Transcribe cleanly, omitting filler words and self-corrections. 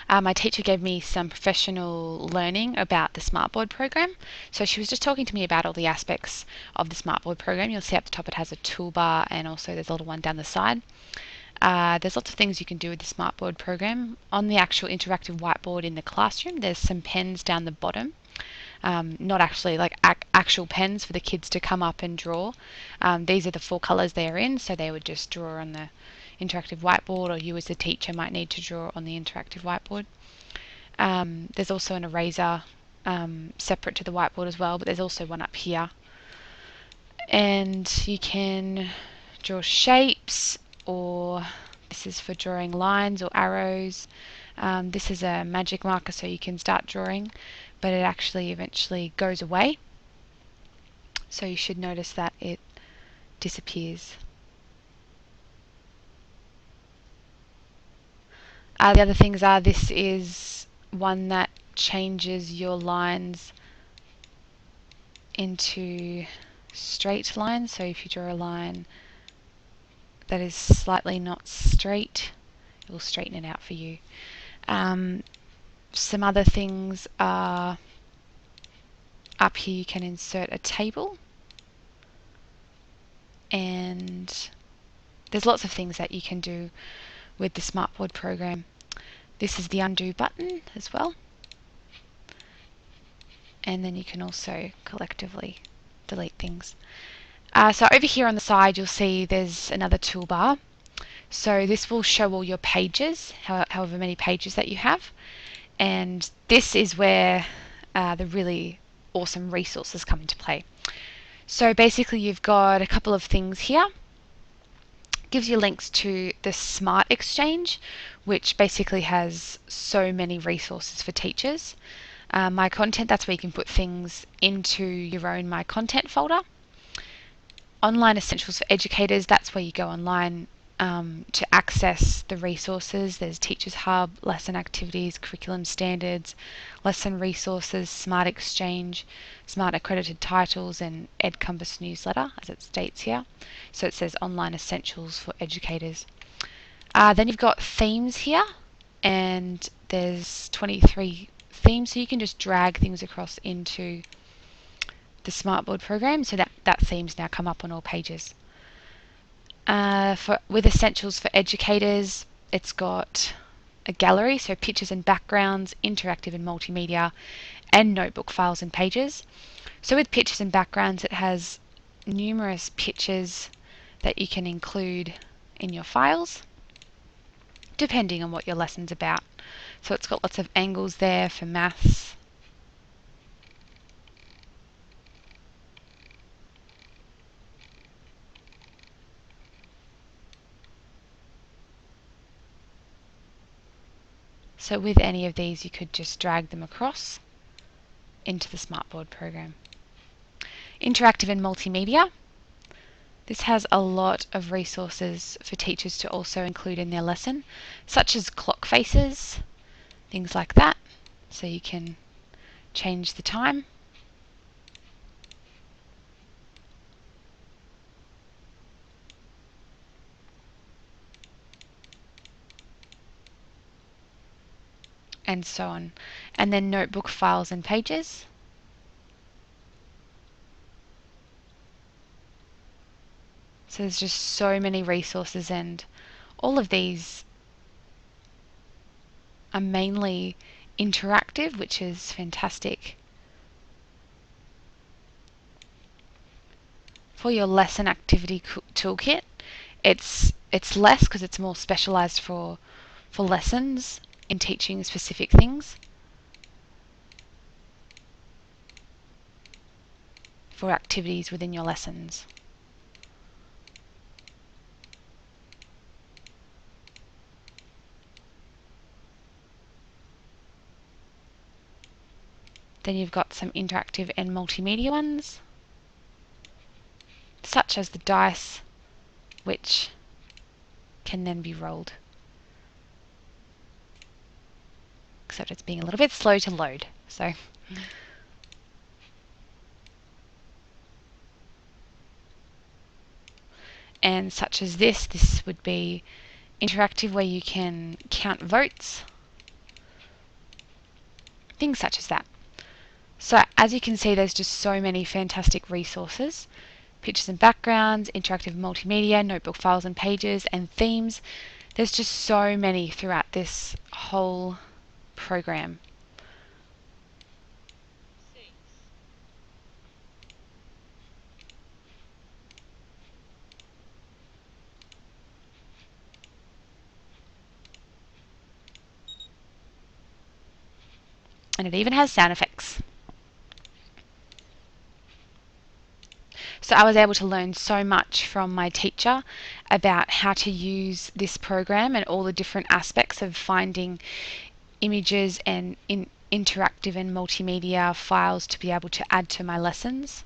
My teacher gave me some professional learning about the Smartboard program. So she was just talking to me about all the aspects of the Smartboard program. You'll see up the top it has a toolbar, and also there's a little one down the side. There's lots of things you can do with the Smartboard program. On the actual interactive whiteboard in the classroom, there's some pens down the bottom. Not actually like actual pens for the kids to come up and draw. These are the 4 colours they're in, so they would just draw on the interactive whiteboard, or you as the teacher might need to draw on the interactive whiteboard. There's also an eraser separate to the whiteboard as well, but there's also one up here. And you can draw shapes, or this is for drawing lines or arrows. This is a magic marker, so you can start drawing, but it actually eventually goes away. So you should notice that it disappears. The other things are, this is one that changes your lines into straight lines. So if you draw a line that is slightly not straight, it will straighten it out for you. Some other things are, up here you can insert a table, and there's lots of things that you can do with the Smartboard program. This is the undo button as well, and then you can also collectively delete things. So over here on the side you'll see there's another toolbar. So this will show all your pages, however many pages that you have, and this is where the really awesome resources come into play. So basically you've got a couple of things here. Gives you links to the Smart Exchange, which basically has so many resources for teachers. My Content, that's where you can put things into your own My Content folder. Online Essentials for Educators, that's where you go online to access the resources. There's Teachers Hub, lesson activities, curriculum standards, lesson resources, Smart Exchange, Smart Accredited Titles, and EdCompass newsletter, as it states here. So it says Online Essentials for Educators. Then you've got themes here, and there's 23 themes, so you can just drag things across into the Smartboard program, so that themes now come up on all pages. With Essentials for Educators, it's got a gallery, so pictures and backgrounds, interactive and multimedia, and notebook files and pages. So with pictures and backgrounds, it has numerous pictures that you can include in your files, depending on what your lesson's about. So it's got lots of angles there for maths. So with any of these, you could just drag them across into the Smartboard program. Interactive and multimedia. This has a lot of resources for teachers to also include in their lesson, such as clock faces, things like that. So you can change the time. And so on. And then notebook files and pages. So there's just so many resources, and all of these are mainly interactive, which is fantastic. For your lesson activity toolkit, it's less because it's more specialized for lessons in teaching specific things. For activities within your lessons. Then you've got some interactive and multimedia ones, such as the dice, which can then be rolled. Except it's being a little bit slow to load, so. And such as this would be interactive, where you can count votes, things such as that. So as you can see, there's just so many fantastic resources. Pictures and backgrounds, interactive multimedia, notebook files and pages, and themes. There's just so many throughout this whole program. And it even has sound effects. So I was able to learn so much from my teacher about how to use this program and all the different aspects of finding images and interactive and multimedia files to be able to add to my lessons.